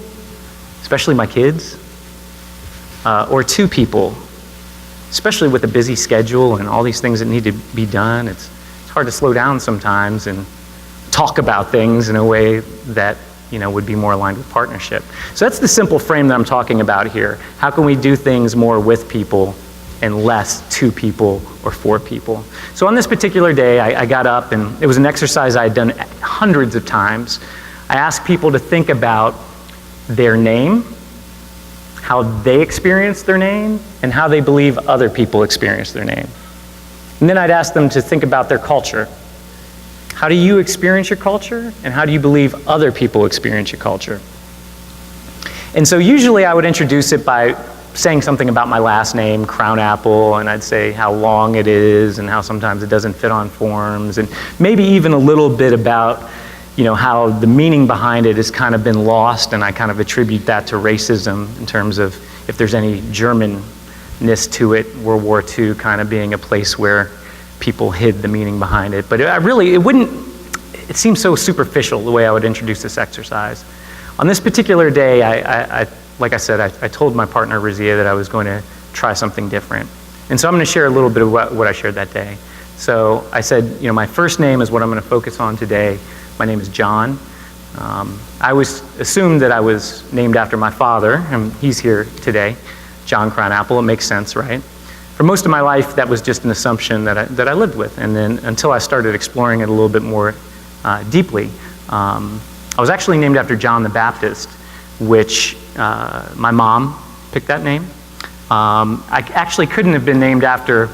especially my kids, or to people, especially with a busy schedule and all these things that need to be done. It's hard to slow down sometimes and talk about things in a way that, you know, would be more aligned with partnership. So that's the simple frame that I'm talking about here. How can we do things more with people and less to people or for people? So on this particular day, I got up, and it was an exercise I had done hundreds of times. I asked people to think about their name, how they experience their name, and how they believe other people experience their name. And then I'd ask them to think about their culture. How do you experience your culture, and how do you believe other people experience your culture? And so usually I would introduce it by saying something about my last name, Crown Apple, and I'd say how long it is and how sometimes it doesn't fit on forms, and maybe even a little bit about how the meaning behind it has kind of been lost, and I kind of attribute that to racism in terms of if there's any Germanness to it, World War II kind of being a place where people hid the meaning behind it. But it seems so superficial the way I would introduce this exercise. On this particular day, like I said, I told my partner, Razia, that I was going to try something different. And so I'm going to share a little bit of what I shared that day. So I said, my first name is what I'm going to focus on today. My name is John. I always assumed that I was named after my father, and he's here today, John Crown Apple. It makes sense, right? For most of my life, that was just an assumption that I lived with. And then until I started exploring it a little bit more deeply, I was actually named after John the Baptist, which my mom picked that name. I actually couldn't have been named after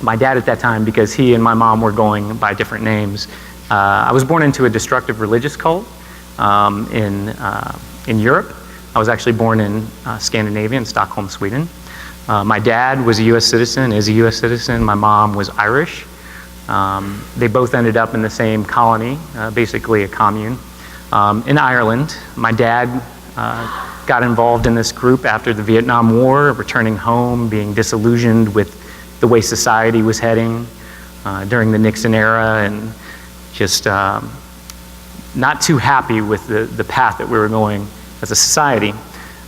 my dad at that time because he and my mom were going by different names. I was born into a destructive religious cult in Europe. I was actually born in Scandinavia, in Stockholm, Sweden. My dad was a U.S. citizen, is a U.S. citizen. My mom was Irish. They both ended up in the same colony, basically a commune, in Ireland. My dad got involved in this group after the Vietnam War, returning home, being disillusioned with the way society was heading during the Nixon era, and just not too happy with the path that we were going as a society.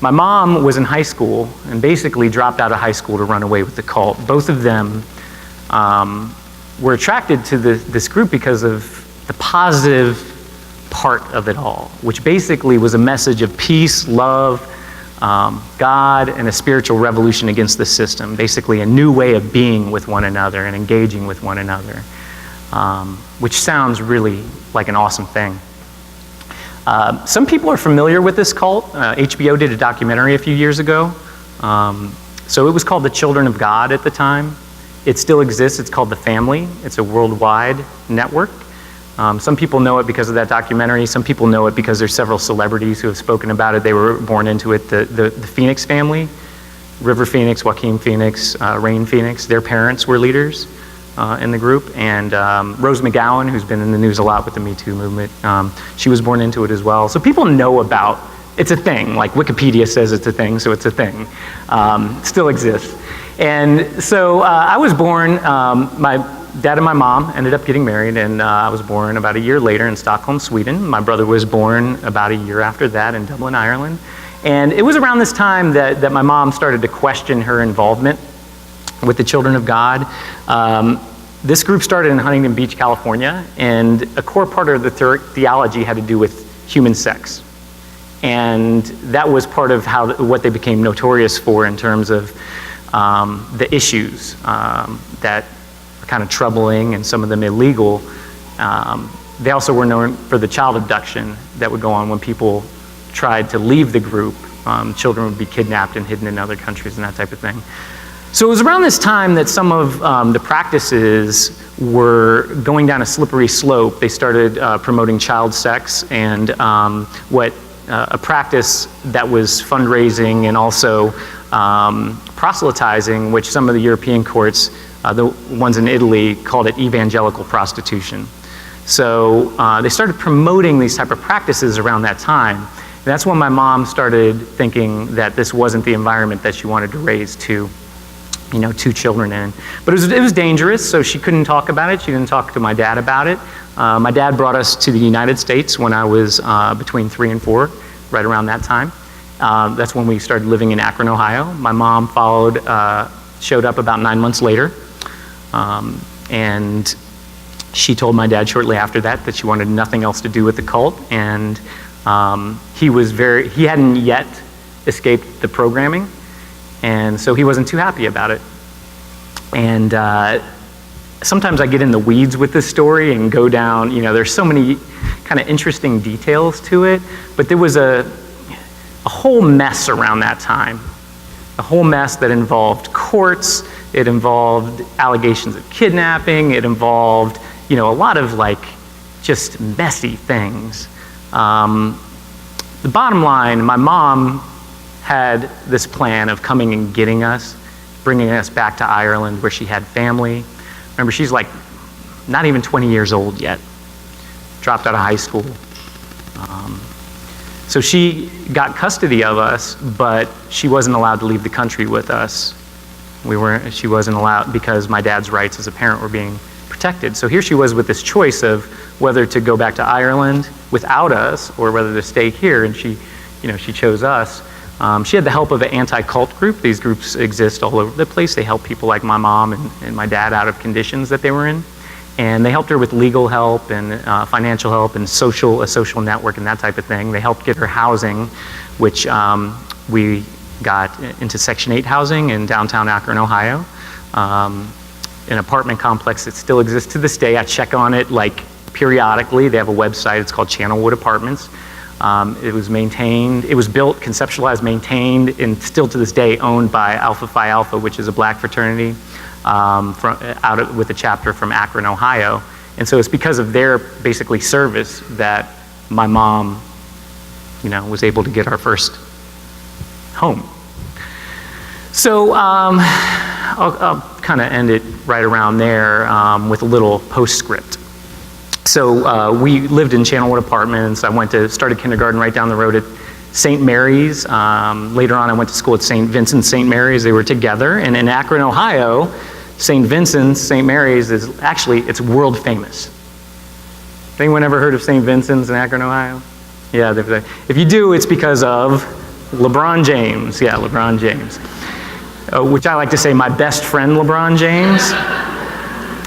My mom was in high school and basically dropped out of high school to run away with the cult. Both of them were attracted to this group because of the positive part of it all, which basically was a message of peace, love, God, and a spiritual revolution against the system, basically a new way of being with one another and engaging with one another. Which sounds really like an awesome thing. Some people are familiar with this cult. HBO did a documentary a few years ago. So it was called The Children of God at the time. It still exists. It's called The Family. It's a worldwide network. Some people know it because of that documentary. Some people know it because there's several celebrities who have spoken about it. They were born into it. The Phoenix family, River Phoenix, Joaquin Phoenix, Rain Phoenix, their parents were leaders in the group, and Rose McGowan, who's been in the news a lot with the Me Too movement, she was born into it as well. So people know about, it's a thing, like Wikipedia says it's a thing, so it's a thing. Still exists. And so I was born, my dad and my mom ended up getting married, and I was born about a year later in Stockholm, Sweden. My brother was born about a year after that in Dublin, Ireland. And it was around this time that my mom started to question her involvement with the Children of God. This group started in Huntington Beach, California, and a core part of the theology had to do with human sex. And that was part of what they became notorious for in terms of the issues that were kind of troubling and some of them illegal. They also were known for the child abduction that would go on when people tried to leave the group. Children would be kidnapped and hidden in other countries and that type of thing. So it was around this time that some of the practices were going down a slippery slope. They started promoting child sex and a practice that was fundraising and also proselytizing, which some of the European courts, the ones in Italy, called it evangelical prostitution. So they started promoting these type of practices around that time. And that's when my mom started thinking that this wasn't the environment that she wanted to raise two children in. But it was dangerous, so she couldn't talk about it. She didn't talk to my dad about it. My dad brought us to the United States when I was between 3 and 4, right around that time. That's when we started living in Akron, Ohio. My mom showed up about 9 months later. And she told my dad shortly after that she wanted nothing else to do with the cult. And he hadn't yet escaped the programming. And so he wasn't too happy about it. And sometimes I get in the weeds with this story and go down, there's so many kind of interesting details to it, but there was a whole mess around that time. A whole mess that involved courts, it involved allegations of kidnapping, it involved, a lot of just messy things. The bottom line, my mom had this plan of coming and getting us, bringing us back to Ireland where she had family. Remember, she's like not even 20 years old yet, dropped out of high school. So she got custody of us, but she wasn't allowed to leave the country with us. She wasn't allowed because my dad's rights as a parent were being protected. So here she was with this choice of whether to go back to Ireland without us or whether to stay here, and she chose us. She had the help of an anti-cult group. These groups exist all over the place. They help people like my mom and my dad out of conditions that they were in. And they helped her with legal help and financial help and a social network and that type of thing. They helped get her housing, which we got into Section 8 housing in downtown Akron, Ohio. An apartment complex that still exists to this day. I check on it like periodically. They have a website. It's called Channelwood Apartments. It was built, conceptualized, maintained, and still to this day owned by Alpha Phi Alpha, which is a black fraternity with a chapter from Akron, Ohio. And so it's because of their basically service that my mom, was able to get our first home. So I'll kind of end it right around there with a little postscript. So we lived in Channelwood Apartments. I started kindergarten right down the road at St. Mary's. Later on, I went to school at St. Vincent, St. Mary's. They were together. And in Akron, Ohio, St. Vincent's, St. Mary's it's world famous. Anyone ever heard of St. Vincent's in Akron, Ohio? Yeah, if you do, it's because of LeBron James. Yeah, LeBron James. Which I like to say my best friend, LeBron James,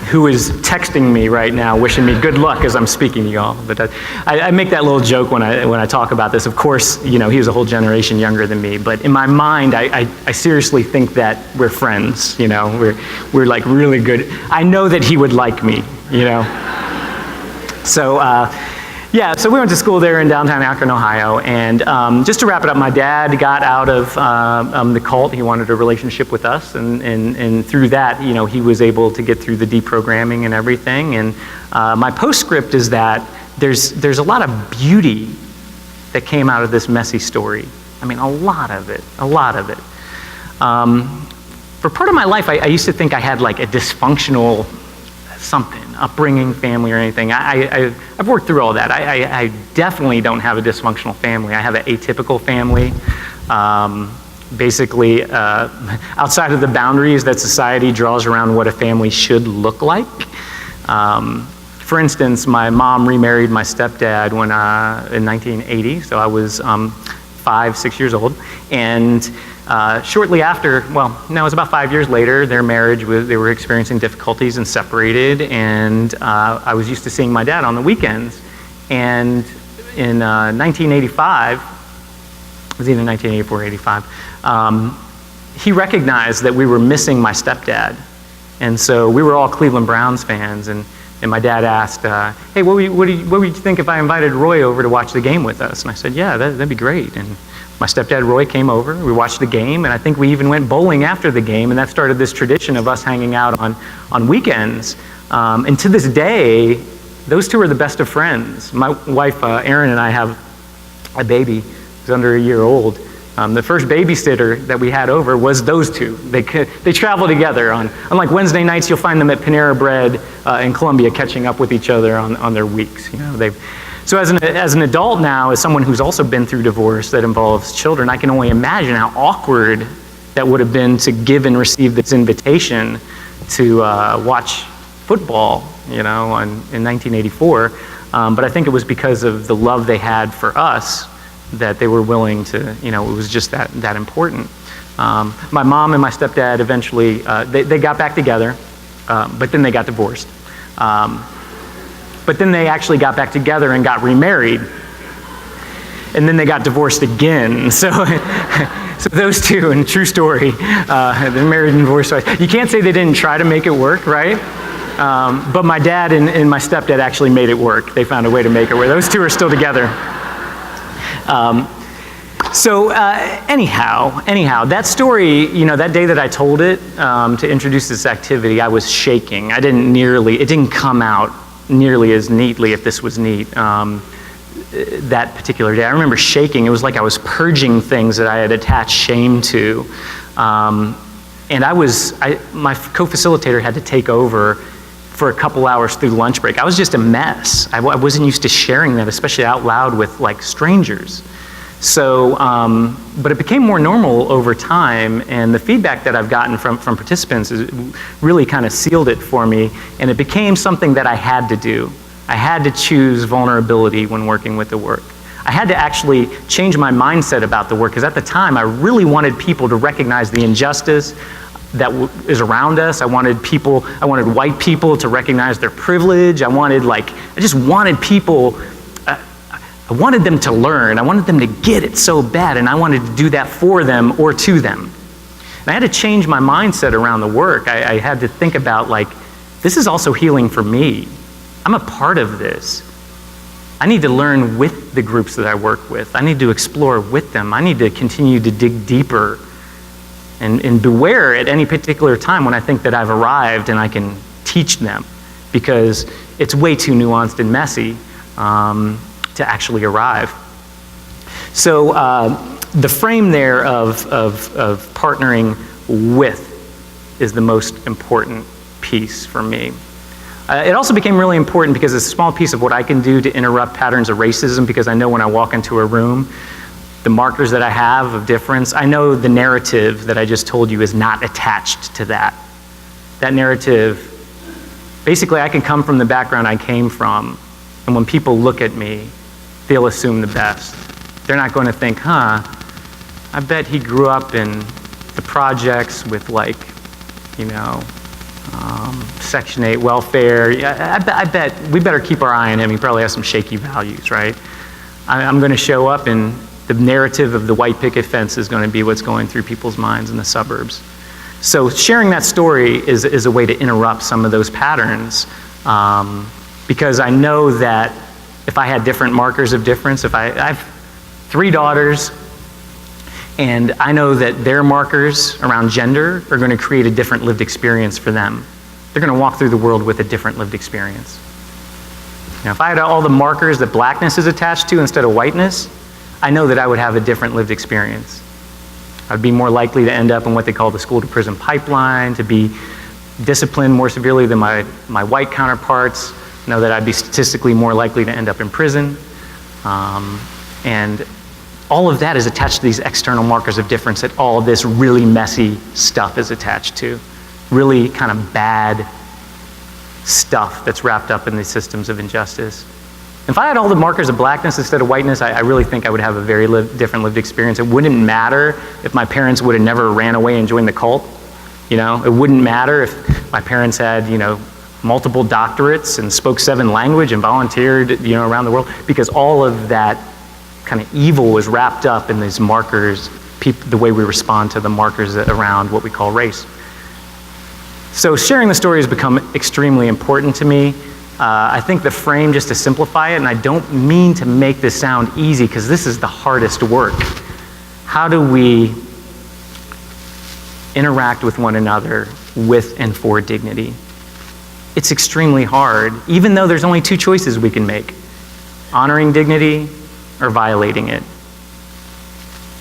who is texting me right now, wishing me good luck as I'm speaking to y'all. But I make that little joke when I talk about this. Of course, he was a whole generation younger than me. But in my mind, I seriously think that we're friends. We're like really good. I know that he would like me. So we went to school there in downtown Akron, Ohio, and just to wrap it up, my dad got out of the cult. He wanted a relationship with us, and through that, he was able to get through the deprogramming and everything. And my postscript is that there's a lot of beauty that came out of this messy story. I mean, a lot of it. For part of my life, I used to think I had like a dysfunctional something, upbringing, family, or anything. I've worked through all that. I definitely don't have a dysfunctional family. I have an atypical family. Basically, outside of the boundaries that society draws around what a family should look like. For instance, my mom remarried my stepdad in 1980, so I was 5-6 years old, and shortly after, it was about 5 years later, their marriage they were experiencing difficulties and separated, and I was used to seeing my dad on the weekends. And in 1985, it was either 1984 or 85, he recognized that we were missing my stepdad. And so we were all Cleveland Browns fans, and my dad asked, hey, what would you think if I invited Roy over to watch the game with us? And I said, yeah, that'd be great. And my stepdad Roy came over, we watched the game, and I think we even went bowling after the game, and that started this tradition of us hanging out on weekends. And to this day, those two are the best of friends. My wife, Erin, and I have a baby who's under a year old. The first babysitter that we had over was those two. They travel together. On like Wednesday nights, you'll find them at Panera Bread in Columbia catching up with each other on their weeks. So as an adult now, as someone who's also been through divorce that involves children, I can only imagine how awkward that would have been to give and receive this invitation to watch football, in 1984. But I think it was because of the love they had for us that they were willing to, it was just that important. My mom and my stepdad eventually, they got back together, but then they got divorced. But then they actually got back together and got remarried. And then they got divorced again. So those two, and true story, they're married and divorced twice. You can't say they didn't try to make it work, right? But my dad and my stepdad actually made it work. They found a way to make it work. Those two are still together. Anyhow, that story, that day that I told it to introduce this activity, I was shaking. It didn't come out nearly as neatly if this was neat. that particular day. I remember shaking. It was like I was purging things that I had attached shame to. And my co-facilitator had to take over for a couple hours through lunch break. I was just a mess. I wasn't used to sharing that, especially out loud with like strangers. So, but it became more normal over time, and the feedback that I've gotten from participants is really kind of sealed it for me, and it became something that I had to do. I had to choose vulnerability when working with the work. I had to actually change my mindset about the work, because at the time I really wanted people to recognize the injustice that is around us. I wanted white people to recognize their privilege. I just wanted people, I wanted them to learn. I wanted them to get it so bad, and I wanted to do that for them or to them. And I had to change my mindset around the work. I had to think about, like, this is also healing for me. I'm a part of this. I need to learn with the groups that I work with. I need to explore with them. I need to continue to dig deeper and beware at any particular time when I think that I've arrived and I can teach them, because it's way too nuanced and messy to actually arrive. So the frame there of partnering with is the most important piece for me. It also became really important because it's a small piece of what I can do to interrupt patterns of racism, because I know when I walk into a room, the markers that I have of difference, I know the narrative that I just told you is not attached to that. That narrative, basically I can come from the background I came from, and when people look at me, they'll assume the best. They're not going to think, I bet he grew up in the projects with, like, Section 8 welfare. I bet we better keep our eye on him. He probably has some shaky values, right? I'm going to show up, and the narrative of the white picket fence is going to be what's going through people's minds in the suburbs. So sharing that story is a way to interrupt some of those patterns, because I know that if I had different markers of difference, I have 3 daughters, and I know that their markers around gender are going to create a different lived experience for them. They're going to walk through the world with a different lived experience. Now, if I had all the markers that blackness is attached to instead of whiteness, I know that I would have a different lived experience. I'd be more likely to end up in what they call the school to prison pipeline, to be disciplined more severely than my white counterparts. I know that I'd be statistically more likely to end up in prison. And all of that is attached to these external markers of difference that all this really messy stuff is attached to. Really kind of bad stuff that's wrapped up in these systems of injustice. If I had all the markers of blackness instead of whiteness, I really think I would have a very different lived experience. It wouldn't matter if my parents would have never ran away and joined the cult. It wouldn't matter if my parents had, multiple doctorates and spoke 7 languages and volunteered, around the world, because all of that kind of evil was wrapped up in these markers, the way we respond to the markers around what we call race. So sharing the story has become extremely important to me. I think the frame, just to simplify it, and I don't mean to make this sound easy, because this is the hardest work. How do we interact with one another with and for dignity? It's extremely hard, even though there's only 2 choices we can make: honoring dignity or violating it.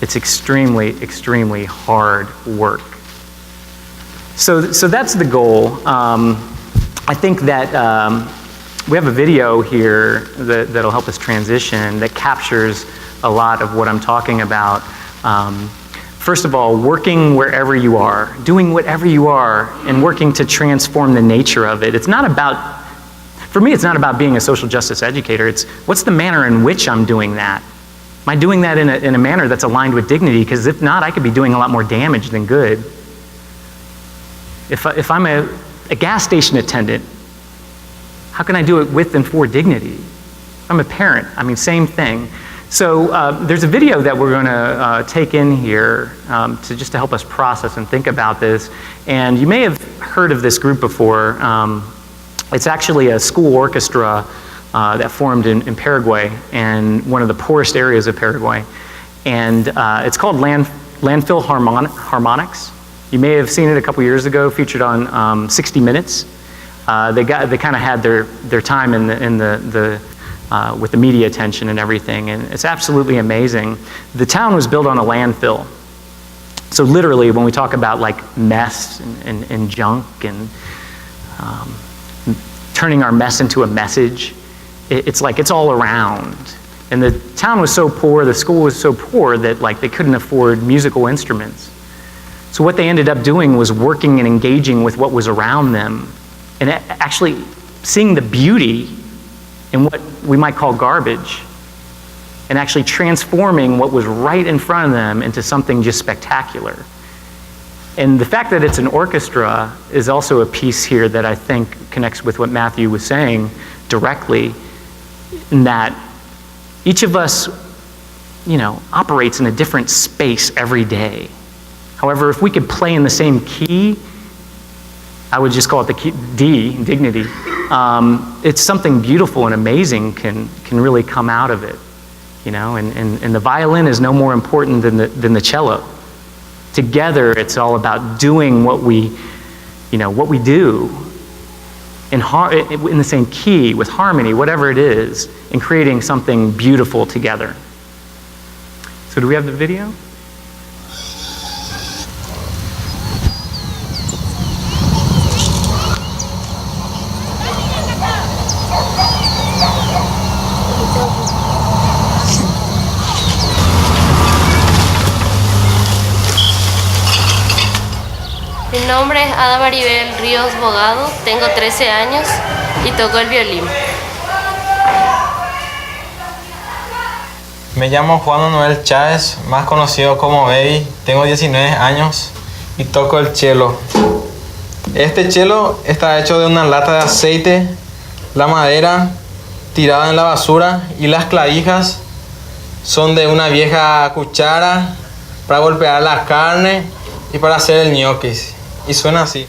It's extremely, extremely hard work. So that's the goal. I think that we have a video here that'll help us transition that captures a lot of what I'm talking about. First of all, working wherever you are, doing whatever you are, and working to transform the nature of it. It's not about, for me, it's not about being a social justice educator. It's what's the manner in which I'm doing that? Am I doing that in a manner that's aligned with dignity? Because if not, I could be doing a lot more damage than good. If I'm a gas station attendant, how can I do it with and for dignity? If I'm a parent, same thing. So there's a video that we're going to take in here to help us process and think about this. And you may have heard of this group before. It's actually a school orchestra that formed in Paraguay, and one of the poorest areas of Paraguay. And it's called Landfill Harmonics. You may have seen it a couple years ago, featured on 60 Minutes. They kind of had their time in the with the media attention and everything, and it's absolutely amazing. The town was built on a landfill. So literally, when we talk about like mess and junk and turning our mess into a message, it's like it's all around. And the town was so poor, the school was so poor that like they couldn't afford musical instruments. So what they ended up doing was working and engaging with what was around them and actually seeing the beauty in what we might call garbage and actually transforming what was right in front of them into something just spectacular. And the fact that it's an orchestra is also a piece here that I think connects with what Matthew was saying directly, in that each of us, operates in a different space every day. However, if we could play in the same key, I would just call it the key, D, dignity. It's something beautiful and amazing can really come out of it, and the violin is no more important than the cello. Together, it's all about doing what we do in the same key, with harmony, whatever it is, and creating something beautiful together. So do we have the video? Mi nombre es Ada Maribel Ríos Bogado, tengo 13 años y toco el violín. Me llamo Juan Manuel Chávez, más conocido como Baby, tengo 19 años y toco el cello. Este cello está hecho de una lata de aceite, la madera tirada en la basura y las clavijas son de una vieja cuchara para golpear la carne y para hacer el ñoquis. Y suena así.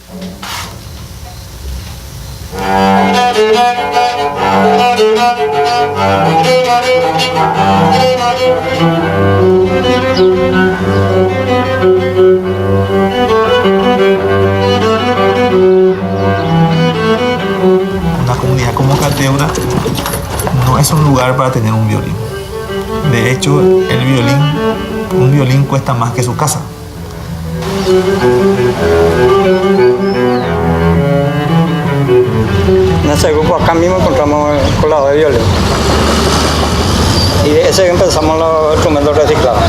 Una comunidad como Cedar no es un lugar para tener un violín. De hecho, un violín cuesta más que su casa. En ese grupo acá mismo encontramos el colado de violín. Y de ese empezamos los instrumentos reciclados.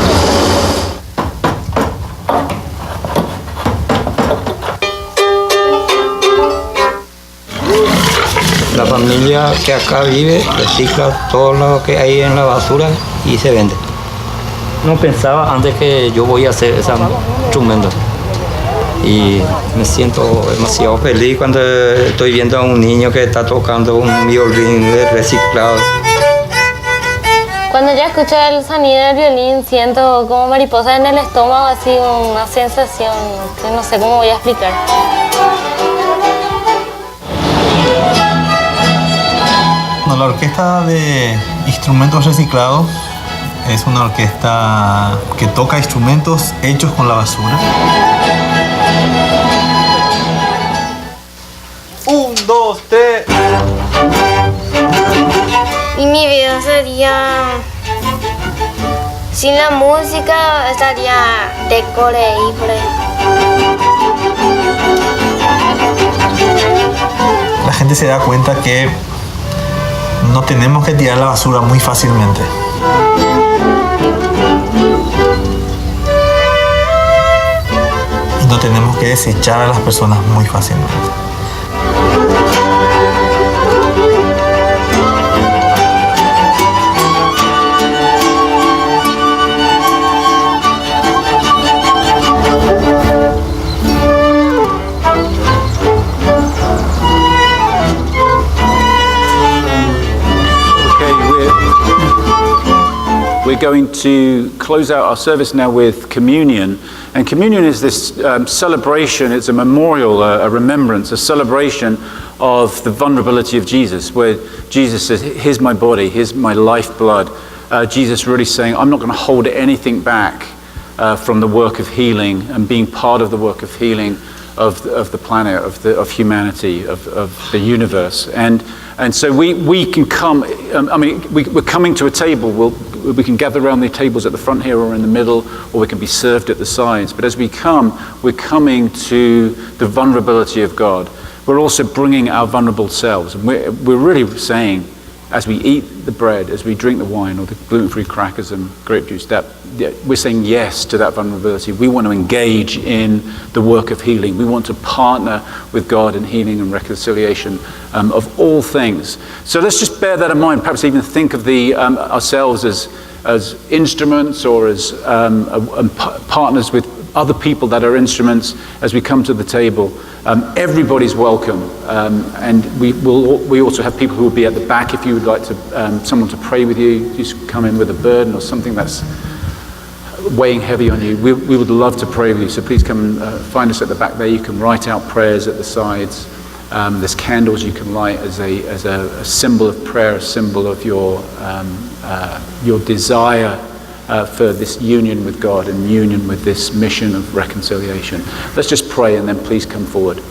La familia que acá vive recicla todo lo que hay en la basura y se vende. No pensaba antes que yo voy a hacer ese instrumento. Y me siento demasiado feliz cuando estoy viendo a un niño que está tocando un violín reciclado. Cuando ya escucho el sonido del violín siento como mariposa en el estómago, así una sensación que no sé cómo voy a explicar. No, la orquesta de instrumentos reciclados es una orquesta que toca instrumentos hechos con la basura. 1, 2, 3. Y mi vida sería... Sin la música estaría decoreíble. La gente se da cuenta que no tenemos que tirar la basura muy fácilmente. Y no tenemos que desechar a las personas muy fácilmente. We're going to close out our service now with communion. And communion is this celebration, it's a memorial, a remembrance, a celebration of the vulnerability of Jesus, where Jesus says, here's my body, here's my lifeblood. Jesus really saying, I'm not going to hold anything back from the work of healing and being part of the work of healing of the planet, of humanity, of the universe. And And so we can come, we're coming to a table. We can gather around the tables at the front here or in the middle, or we can be served at the sides. But as we come, we're coming to the vulnerability of God. We're also bringing our vulnerable selves. And we're really saying, as we eat the bread, as we drink the wine or the gluten-free crackers and grape juice, that we're saying yes to that vulnerability. We want to engage in the work of healing. We want to partner with God in healing and reconciliation of all things. So let's just bear that in mind. Perhaps even think of ourselves as instruments, or as partners with other people that are instruments as we come to the table. Everybody's welcome, and we also have people who will be at the back if you would like someone to pray with you. Just come in with a burden or something that's weighing heavy on you. We would love to pray with you, so please come and find us at the back there. You can write out prayers at the sides. There's candles you can light as a symbol of prayer, a symbol of your desire for this union with God and union with this mission of reconciliation. Let's just pray, and then please come forward.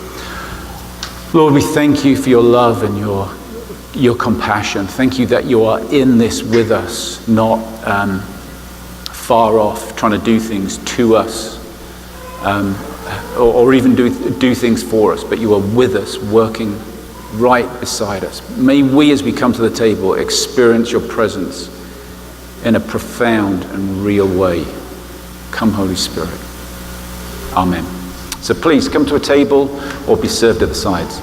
Lord, we thank you for your love and your compassion. Thank you that you are in this with us, not far off, trying to do things to us, or even do things for us, but you are with us, working right beside us. May we, as we come to the table, experience your presence in a profound and real way. Come, Holy Spirit. Amen. So please come to a table or be served at the sides.